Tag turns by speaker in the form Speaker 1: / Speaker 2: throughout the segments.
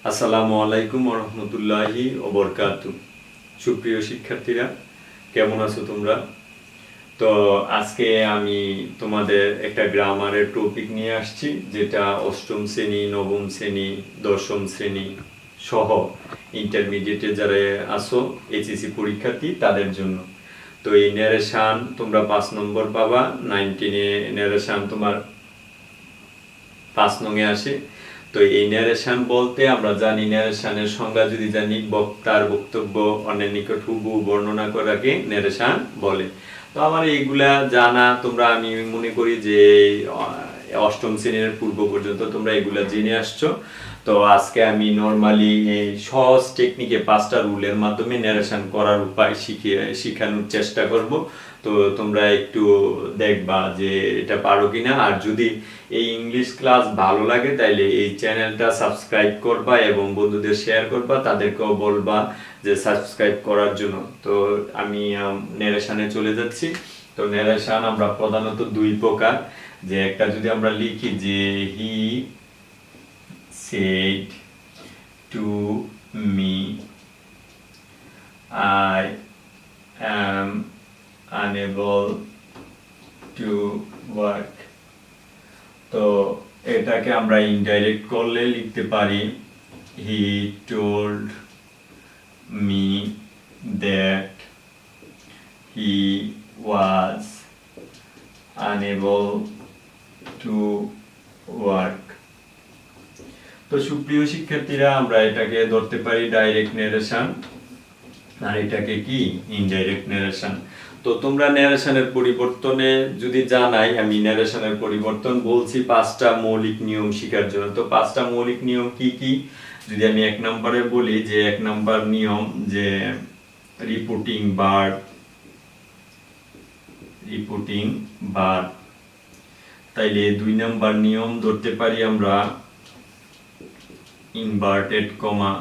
Speaker 1: আসসালামু আলাইকুম ওয়া রাহমাতুল্লাহি ওয়া বারাকাতুহু। সুপ্রিয় শিক্ষার্থীরা, কেমন আছো তোমরা? তো আজকে আমি তোমাদের একটা গ্রামারের টপিক নিয়ে আসছি, যেটা অষ্টম শ্রেণী, নবম শ্রেণী, দশম শ্রেণী সহ ইন্টারমিডিয়েটে যারা আছো, এইচএসসি পরীক্ষার্থী তাদের জন্য। তো এই ন্যারেশন তোমরা 5 নম্বর পাবা, 19-এ ন্যারেশন তোমার 5 নং-এ আসে। তো এই ন্যারেশন বলতে আমরা জানি, ন্যারেশনের সংজ্ঞা যদি জানি, বক্তার বক্তব্য অন্যের নিকট হুবহু বর্ণনা করাকে ন্যারেশন বলে। তো আমার এইগুলা জানা, তোমরা আমি মনে করি যে অষ্টম শ্রেণীর পূর্ব পর্যন্ত তোমরা এগুলা জেনে আসছো। তো আজকে আমি নর্মালি এই সহজ টেকনিকে 5টা রুলের মাধ্যমে ন্যারেশন করার উপায় শিখানোর চেষ্টা করব। তো তোমরা একটু দেখবা যে এটা পারো কিনা। আর যদি এই ইংলিশ ক্লাস ভালো লাগে তাইলে এই চ্যানেলটা সাবস্ক্রাইব করবা এবং বন্ধুদের শেয়ার করবা, তাদেরকেও বলবা যে সাবস্ক্রাইব করার জন্য। তো আমি ন্যারেশনে চলে যাচ্ছি। তো ন্যারেশন আমরা প্রধানত দুই প্রকার। যে একটা যদি আমরা লিখি যে হি said to me I am unable to work, তো এটাকে আমরা ইনডাইরেক্ট করলে লিখতে পারি he told me that he was unable to work। তো সুপ্রিয় শিক্ষার্থীরা, আমরা এটাকে ধরতে পারি ডাইরেক্ট ন্যারেশন, আর এটাকে কি ইনডাইরেক্ট ন্যারেশন। তো তোমরা ন্যারেশনের পরিবর্তনে যদি জানাই, আমি ন্যারেশনের পরিবর্তন বলছি 5টা মৌলিক নিয়ম শেখার জন্য। তো 5টা মৌলিক নিয়ম কি কি, যদি আমি 1 নম্বরে বলি যে 1 নম্বর নিয়ম যে রিপোর্টিং ভার্ব, তাইলে 2 নম্বর নিয়ম ধরতে পারি আমরা ইনভার্টেড কমা,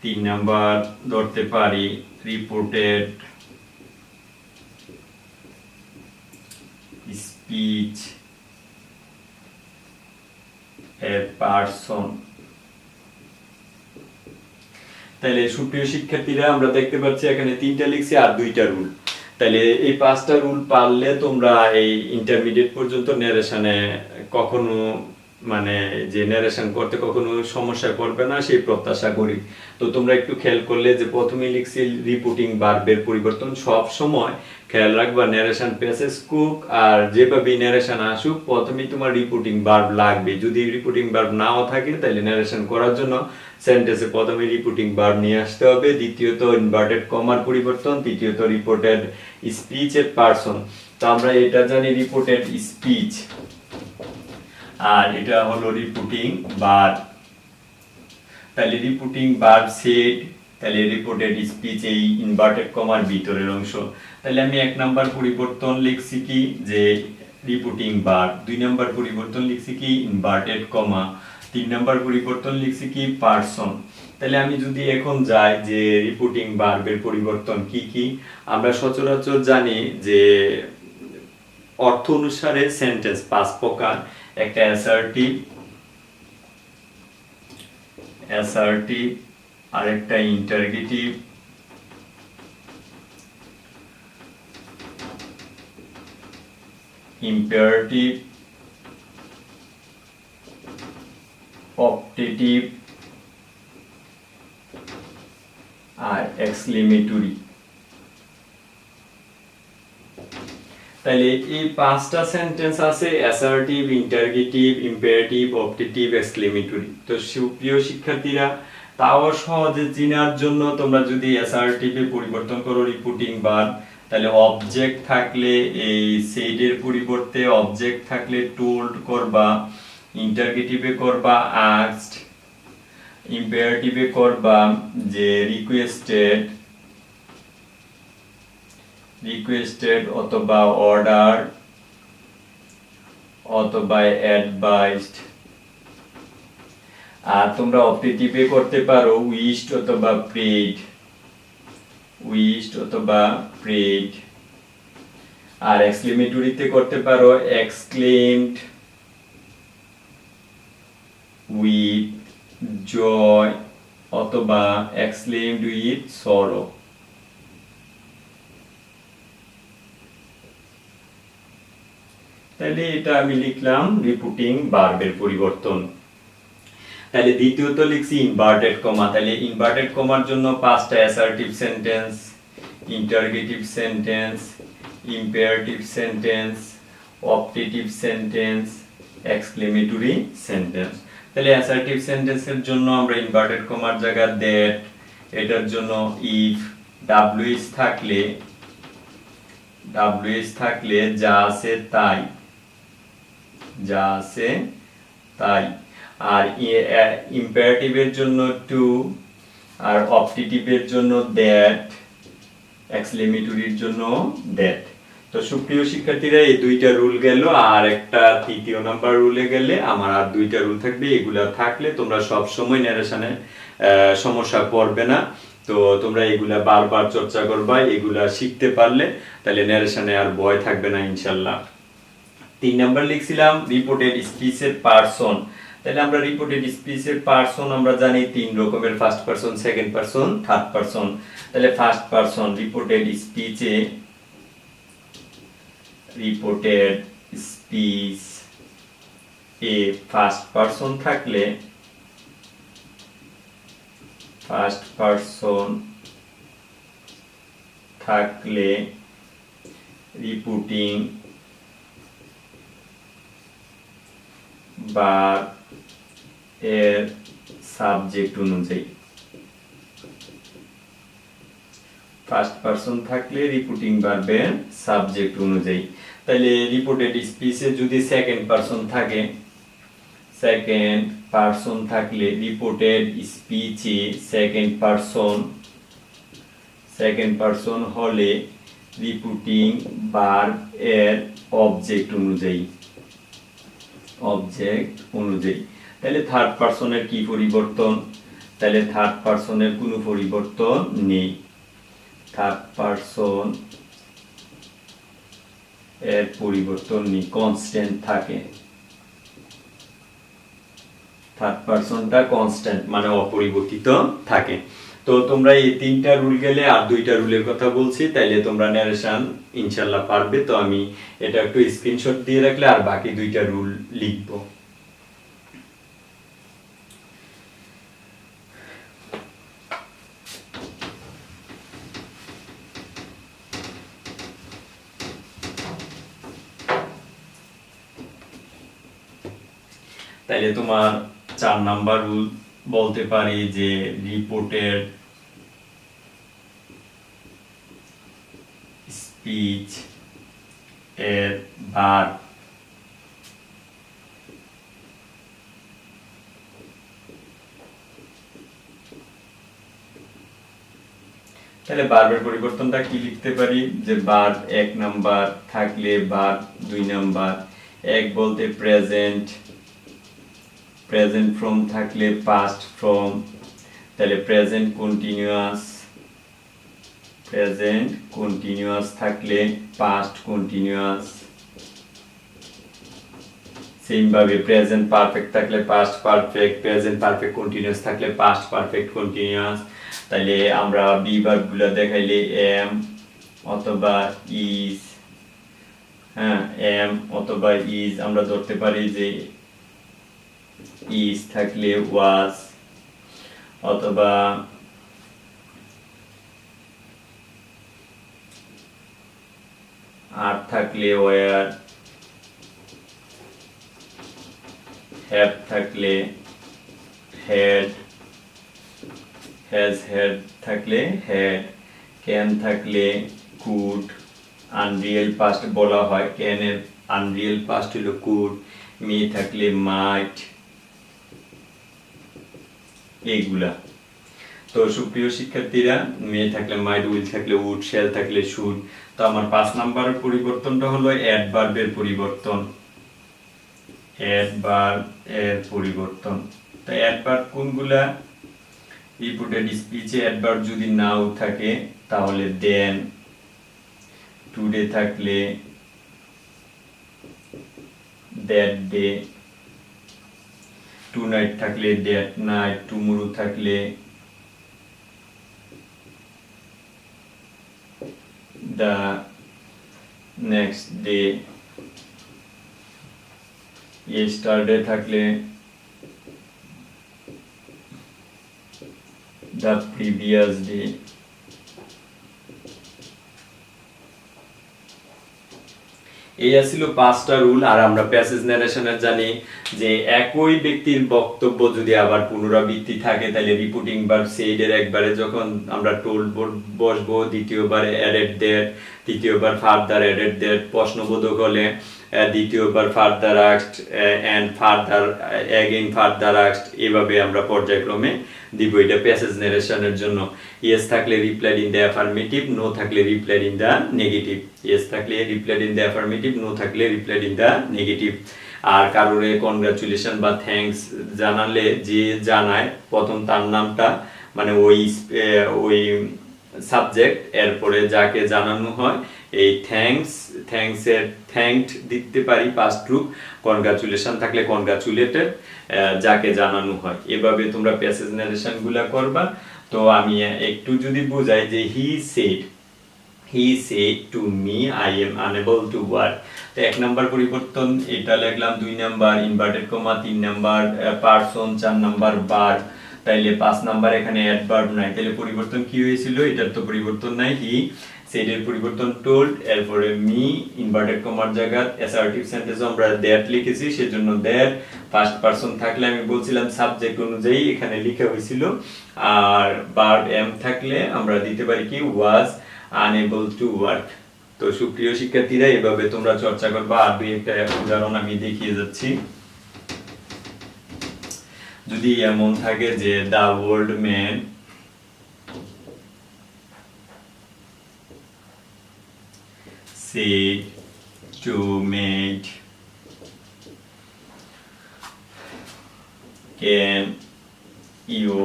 Speaker 1: 3 নাম্বার ধরতে পারি রিপোর্টেড স্পিচ এ পারসন। তাহলে সুপ্রিয় শিক্ষার্থীরা, আমরা দেখতে পাচ্ছি এখানে 3টা লিখছি আর 2টা রুল। তাহলে এই 5টা রুল পারলে তোমরা এই ইন্টারমিডিয়েট পর্যন্ত ন্যারেশনে কখনো যে ন্যারেশন করতে কখনো সমস্যায় পড়বে না, সেই প্রত্যাশা করি। তো তোমরা একটু খেয়াল করলে যে প্রথমে লিখছি রিপোর্টিং ভার্বের পরিবর্তন। সব সময় খেয়াল রাখবা ন্যারেশন প্যাসেজ কুক আর যেভাবে ন্যারেশন আসুক, প্রথমেই তোমার রিপোর্টিং ভার্ব লাগবে। যদি রিপোর্টিং ভার্ব নাও থাকে তাহলে ন্যারেশন করার জন্য সেন্টেন্সে প্রথমে রিপোর্টিং ভার্ব নিয়ে আসতে হবে, দ্বিতীয়ত ইনভার্টেড কমার পরিবর্তন, তৃতীয়ত রিপোর্টেড স্পিচ এর পারসন। তো আমরা এটা জানি রিপোর্টেড স্পিচ, আর এটা হলো রিপোর্টিং ভার্ব। তাহলে রিপোর্টিং ভার্ব সেড, তাহলে রিপোর্টেড স্পিচ এই ইনভার্টেড কমার ভিতরের অংশ। তাহলে আমি 1 নাম্বার পরিবর্তন লিখছি কি যে রিপোর্টিং ভার্ব, 2 নাম্বার পরিবর্তন লিখছি কি ইনভার্টেড কমা, 3 নাম্বার পরিবর্তন লিখছি কি পারসন। তাহলে আমি যদি এখন যাই যে রিপোর্টিং ভার্বের পরিবর্তন কি কি, আমরা সচরাচর জানি যে অর্থ অনুসারে সেন্টেন্স 5 প্রকার। একটা অ্যাসার্টিভ, আরেকটা ইন্টারগেটিভ, ইম্পারেটিভ, অপটেটিভ আর এক্সক্লেমেটরি। তাহলে এই 5টা সেন্টেন্স আছে assertive, interrogative, imperative, optative, exclamatory. তো সুপ্রিয় শিক্ষার্থীরা, তাও সহজে চেনার জন্য তোমরা যদি অ্যাসার্টিভে পরিবর্তন করো রিপোর্টিং ভার্ব, তাহলে অবজেক্ট থাকলে এই সেড এর পরিবর্তে অবজেক্ট থাকলে টোল্ড করবা, ইন্টারগেটিভে করবা আস্কড, ইম্পারেটিভে করবা যে রিকোয়েস্টেড অথবা অর্ডার অথবা অ্যাডভাইসড। আর তোমরা অপটেটিভে করতে পারো উইশড অথবা প্রেড। আর এক্সক্লেমেটরিতে করতে পারো এক্সক্লেমড উইথ জয় অথবা এক্সক্লেমড উইথ সরো। তাহলে এটা আমি লিখলাম রিপিটিং ভার্বের পরিবর্তন। তাহলে দ্বিতীয়ত লিখছি ইনভার্টেড কমা। তাহলে ইনভার্টেড কমার জন্য পাঁচটা assertive sentence, interrogative sentence, imperative sentence, optative sentence, exclamatory sentence. তাহলে অ্যাসার্টিভ সেন্টেন্সের জন্য আমরা ইনভার্টেড কমার জায়গা দ্যাট, এটার জন্য ইফ, ডাব্লিউএস থাকলে যা আছে তাই, আর ইম্পারেটিভের জন্য টু, আর অপটেটিভের জন্য দ্যাট, এক্সক্লেমেটরির জন্য দ্যাট। তো সুপ্রিয় শিক্ষার্থীরা, এই দুইটা রুল গেল, আর একটা তৃতীয় নাম্বার রুলে গেলে আমার আর দুইটা রুল থাকবে। এগুলা থাকলে তোমরা সব সময় ন্যারেশনে সমস্যা পড়বে না। তো তোমরা এগুলা বারবার চর্চা করবা, এগুলা শিখতে পারলে তাহলে ন্যারেশনে আর ভয় থাকবে না ইনশাআল্লাহ। 3 নাম্বার লিখছিলাম রিপোর্টেড স্পিচের পারসন। তাহলে আমরা রিপোর্টেড স্পিচের পারসন আমরা জানি তিন রকমের, first person, second person, third person. তাহলে ফার্স্ট পারসন রিপোর্টেড স্পিচ এ ফার্স্ট পারসন থাকলে রিপোর্টিং ভার্ব এর সাবজেক্ট অনুযায়ী, ফার্স্ট পারসন থাকলে রিপোর্টিং ভার্বের সাবজেক্ট অনুযায়ী। তাহলে রিপোর্টেড স্পিচে যদি সেকেন্ড পারসন থাকলে রিপোর্টেড স্পিচে সেকেন্ড পারসন হলে রিপোর্টিং ভার্ব এর অবজেক্ট অনুযায়ী। তাহলে থার্ড পারসনের কি পরিবর্তন? তাহলে থার্ড পারসনের কোনো পরিবর্তন নেই, থার্ড পারসন এর পরিবর্তন নেই, কনস্ট্যান্ট থাকে। থার্ড পারসনটা কনস্ট্যান্ট মানে অপরিবর্তিত থাকে। তো তোমরা এই তিনটা রুল গেলে, আর দুইটা রুলের কথা বলছি, তাইলে তোমরা ন্যারেশন ইনশাআল্লাহ পারবে। তো আমি এটা একটু স্ক্রিনশট দিয়ে রাখলে আর বাকি দুইটা রুল লিখবো। তাইলে তোমার 4 নাম্বার রুল বলতে পারি যে রিপোর্টেড স্পিচ এর ভার্ব তাহলে ভার্বের পরিবর্তনটা কি লিখতে পারি? যে ভার্ব 1 নাম্বার থাকলে ভার্ব 2 নাম্বার, এক বলতে প্রেজেন্ট ফর্ম থাকলে পাস্ট ফর্ম, তাহলে প্রেজেন্ট কন্টিনিউয়াস থাকলে পাস্ট কন্টিনিউয়াস, সেম ভাবে প্রেজেন্ট পারফেক্ট থাকলে past perfect, present perfect continuous থাকলে পাস্ট পারফেক্ট কন্টিনিউয়াস। তাহলে আমরা বি ভার্বগুলো দেখাইলে এম অথবা ইজ, এম অথবা ইজ আমরা ধরতে পারি যে ইজ থাকলে ওয়াজ, অথবা আর থাকলে ওয়ার, হ্যাভ থাকলে হ্যাড, হ্যাজ হ্যাড থাকলে হ্যাড, ক্যান থাকলে কুড, আনরিয়েল পাস্ট বলা হয়, ক্যান এর আনরিয়েল পাস্ট হলো কুড, মে থাকলে মাইট, এইগুলা। তো সুপ্রিয় শিক্ষার্থীরা, মে থাকলে মাইট, উইল থাকলে উড, শ্যাল থাকলে শুড। তো আমার 5 নাম্বারের পরিবর্তনটা হলো অ্যাডভার্বের পরিবর্তন, অ্যাডভার্ব এর পরিবর্তন। তো অ্যাডভার্ব কোনগুলা? রিপোর্টেড স্পিচে অ্যাডভার্ব যদি নাও থাকে তাহলে দেন, টুডে থাকলে দ্যাট ডে, tonight থাকলে that night, tomorrow থাকলে the next day, yesterday থাকলে the previous day, এই ছিল 5টা রুল। আর আমরা প্যাসেজ ন্যারেশনের জানি যে একই ব্যক্তির বক্তব্য যদি আবার পুনরাবৃত্তি থাকে তাহলে রিপিটিং ভার্ব সেড এর একবারে যখন আমরা টোল্ড বসবো, দ্বিতীয়বার অ্যাডেড দ্যাট, তৃতীয়বার ফার্দার অ্যাডেড দ্যাট, প্রশ্নবোধক হলে দ্বিতীয়বার further asked and further again further asked, এভাবে আমরা পর্যায়ক্রমে দিব। এটা প্যাসেজ ন্যারেশনের জন্য। ইয়েস থাকলে replied in the affirmative, no থাকলে replied in the negative. Yes থাকলে replied in the affirmative, no থাকলে রিপ্লাইড ইন দ্য নেগেটিভ। আর কারোরে কনগ্রাচুলেশন বা থ্যাঙ্কস জানালে যে জানায় প্রথম তার নামটা মানে ওই সাবজেক্ট, এরপরে যাকে জানানো হয় এই থ্যাঙ্কসের থ্যাঙ্কড দিতে পারি পাস্ট রূপ, কনগ্রাচুলেশন থাকলে কনগ্রাচুলেটেড যাকে জানানো হয়। এভাবে তোমরা প্যাসেজ ন্যারেশন গুলা করবা। তো আমি একটু যদি বুঝাই যে he said to me I am unable to work, তো 1 নাম্বার পরিবর্তন এটা লিখলাম, 2 number inverted comma, 3 number person, 4 number বার, তাইলে 5 নাম্বার এখানে অ্যাডভার্ব নাই, তাহলে পরিবর্তন কি হয়েছিল? এটার তো পরিবর্তন নাই। হি সেড এর পরিবর্তন টোল্ড, এরপরে মি ইনভার্টেড কমার জায়গায় অ্যাসার্টিভ সেন্টেন্স আমরা দ্যাট লিখেছি, সেজন্য দ্যাট। ফার্স্ট পারসন থাকলে আমি বলছিলাম সাবজেক্ট অনুযায়ী এখানে লেখা হয়েছিল। আর ভার্ব এম থাকলে আমরা দিতে পারি কি ওয়াজ unable to work। তো সুপ্রিয় শিক্ষার্থীরা এভাবে তোমরা চর্চা করবা। আর দুই একটা উদাহরণ আমি দেখিয়ে যাচ্ছি। যদি এমন থাকে যে the old man said to maid, can you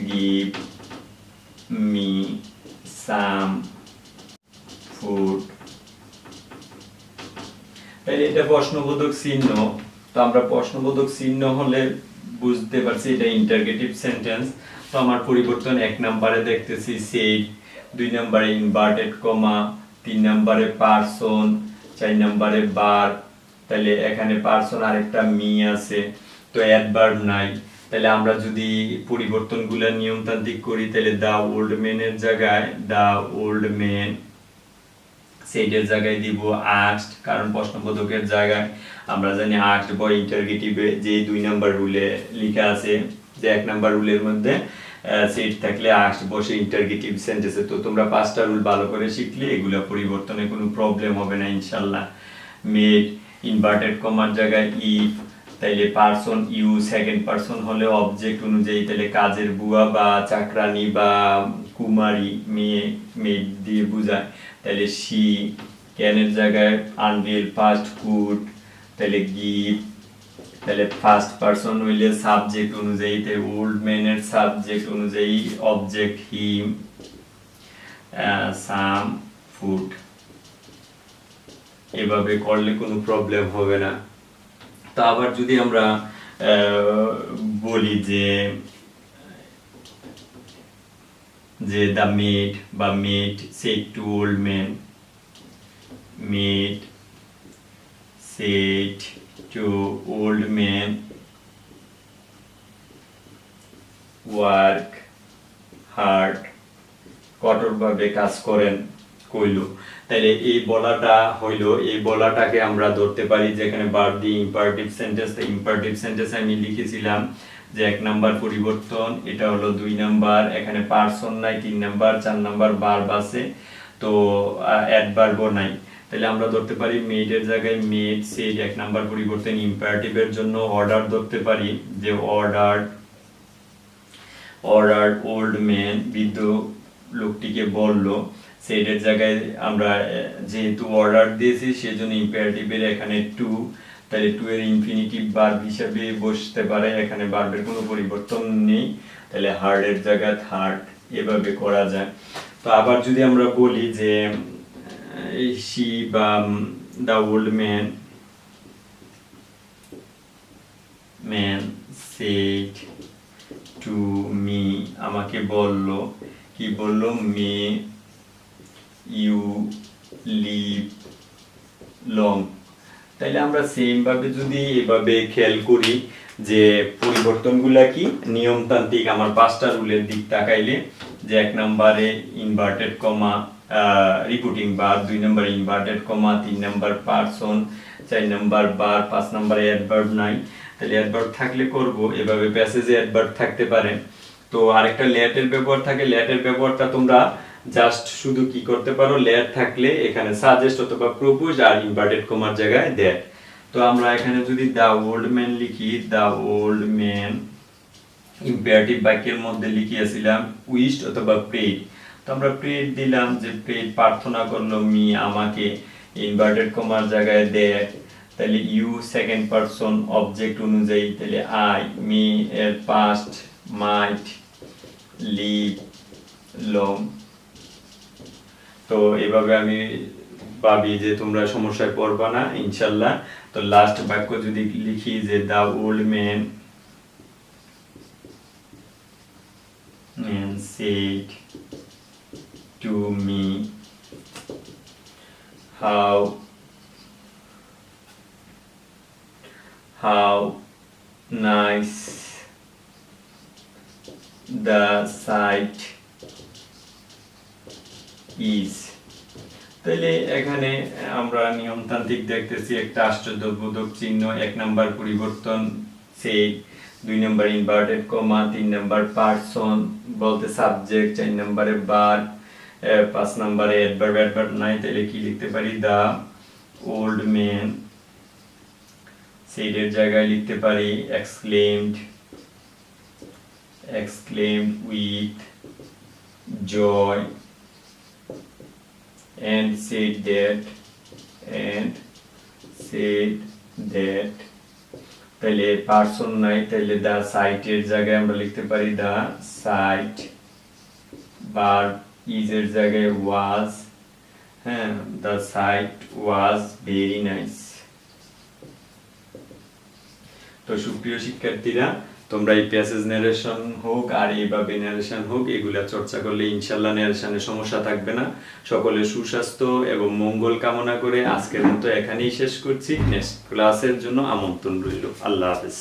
Speaker 1: give me some food? তাহলে এটা প্রশ্নবোধক চিহ্ন। তো আমরা প্রশ্নবোধক চিহ্ন হলে বুঝতে পারছি এটা ইন্টারগেটিভ সেন্টেন্স। তো আমার পরিবর্তন 1 নম্বরে দেখতেছি সেড, 2 নম্বরে ইনভার্টেড কমা, 3 নম্বরে পারসন, 4 নম্বরে বার। তাহলে এখানে পারসন আর একটা মি আছে, তো অ্যাডভার্ব নাই। তাহলে আমরা যদি পরিবর্তনগুলো নিয়মতান্ত্রিক করি তাহলে দা ওল্ড ম্যানের জায়গায় দা ওল্ড ম্যান, সেইডের জায়গায় দিব আস্কড, কারণ প্রশ্নবোধকের জায়গায় আমরা জানি আস্কড বা ইন্টারগেটিভে যে 2 নাম্বার রুলে লেখা আছে যে 1 নাম্বার রুলের মধ্যে সেট থাকলে আস্কড বসে ইন্টারগেটিভ সেন্টেন্সে। তো তোমরা 5টা রুল ভালো করে শিখলে এগুলা পরিবর্তনে কোনো প্রবলেম হবে না ইনশাআল্লাহ। মেড ইনভার্টেড কমার জায়গায় ইফ, তাইলে পারসন ইউ, সেকেন্ড পারসন হলে অবজেক্ট অনুযায়ী তাহলে কাজের বুয়া বা চাকরানি বা কুমারী মেয়ে মেড দিয়ে বোঝায়, তাহলে শি। ক্যানের জায়গায় আনরিল পাস্ট কুড, তাহলে গিভ। তাহলে ফার্স্ট পারসন হইলে সাবজেক্ট অনুযায়ী, তাই ওল্ড ম্যানের সাবজেক্ট অনুযায়ী অবজেক্ট হিম, সাম ফুড। এভাবে করলে কোনো প্রবলেম হবে না। তো আবার যদি আমরা বলি যে the maid বা maid said to old man, maid said to old man work hard, কঠোরভাবে কাজ করেন কইল। তাহলে এই বলাটা হইলো, এই বলাটাকে আমরা ধরতে পারি যেখানে ভার্ব দি ইম্পারেটিভ সেন্টেন্স। তো ইম্পারেটিভ সেন্টেন্স আমি লিখেছিলাম যে 1 নাম্বার পরিবর্তন এটা হলো 2 নাম্বার, এখানে পারসন নাই 3 নাম্বার, 4 নাম্বার ভার্ব আছে, তো অ্যাডভার্বও নাই। তাহলে আমরা ধরতে পারি মেডের জায়গায় মেড, সেড 1 নাম্বার পরিবর্তন। ইম্পারেটিভের জন্য অর্ডার ধরতে পারি যে অর্ডারড ওল্ড ম্যান, বৃদ্ধ লোকটিকে বললো। সেডের জায়গায় আমরা যেহেতু অর্ডার দিয়েছি সেজন্য ইম্পারেটিভের এখানে টু, তাহলে টু এর ইনফিনিটিভ ভার্ব হিসেবে বসতে পারে, এখানে ভার্বের কোনো পরিবর্তন নেই। তাহলে হার্ডের জায়গায় হার্ড, এভাবে করা যায়। তো আবার যদি আমরা বলি যে শি বা the old man man said to me, আমাকে বলল, কি বলল, মে ইউ লিভ লং। তাইলে আমরা সেম ভাবে যদি এভাবে খেয়াল করি যে পরিবর্তনগুলা কি নিয়মতান্ত্রিক, আমার 5টা রুলের দিক তাকাইলে, যে 1 নম্বরে ইনভার্টেড কমা রিপিটিং বার, 2 নম্বরে ইনভার্টেড কমা, 3 নম্বর পারসন, 4 নম্বর বার, 5 নম্বরে অ্যাডভার্ব নাই। তাহলে অ্যাডভার্ব থাকলে করব এভাবে, প্যাসেজে অ্যাডভার্ব থাকতে পারে। তো আরেকটা লেটের ব্যবহার থাকে, লেটের ব্যবহারটা তোমরা জাস্ট শুধু কি করতে পারো, লেট থাকলে এখানে সাজেস্ট অথবা প্রপোজ আর ইনভার্টেড কমার জায়গায় দ্যাট। তো আমরা এখানে যদি দা ওল্ড ম্যান লিখি, দা ওল্ড ম্যান ইম্পারেটিভ বাক্যের মধ্যে লিখিয়েছিলাম উইশড অথবা প্রেড। তো আমরা প্রেড দিলাম, যে প্রেড প্রার্থনা করলো, মি আমাকে, ইনভার্টেড কমার জায়গায় দ্যাট। তাহলে ইউ সেকেন্ড পারসন অবজেক্ট অনুযায়ী, তাহলে আই, মি এর পাস্ট মাইট, লিভ লং। তো এভাবে আমি ভাবি যে তোমরা সমস্যায় পড়বা না ইনশাল্লাহ। তো লাস্ট বাক্য যদি লিখি যে the old man said to me how nice the sight is। তাহলে এখানে আমরা নিয়মতান্ত্রিক দেখতেছি একটা আশ্চর্যবোধক চিহ্ন, 1 নম্বর পরিবর্তন সেই, 2 নম্বর ইনভার্টেড কমা, 3 নম্বর পারসন বলতে সাবজেক্ট, 4 নম্বরে বার, 5 নম্বরে অ্যাডভার্ব, অ্যাডভার্ব নাই। তাহলে কি লিখতে পারি, দা ওল্ড ম্যান সেড এর জায়গায় লিখতে পারি exclaimed with joy and said that তাহলে পারসন নাই, তাহলে দা সাইট এর জায়গায় আমরা লিখতে পারি দা সাইট, ভার্ব ইজ এর জায়গায় ওয়াজ, হ্যাঁ, দা সাইট ওয়াজ ভেরি নাইস। তো সুপ্রিয় শিক্ষার্থীরা, তোমরা এই প্যাসেজ নারেশন হোক আর এইভাবে নারেশন হোক, এগুলা চর্চা করলে ইনশাল্লাহ নারেশনের সমস্যা থাকবে না। সকলের সুস্বাস্থ্য এবং মঙ্গল কামনা করে আজকের মতো এখানেই শেষ করছি। নেক্সট ক্লাসের জন্য আমন্ত্রণ রইল। আল্লাহ হাফেজ।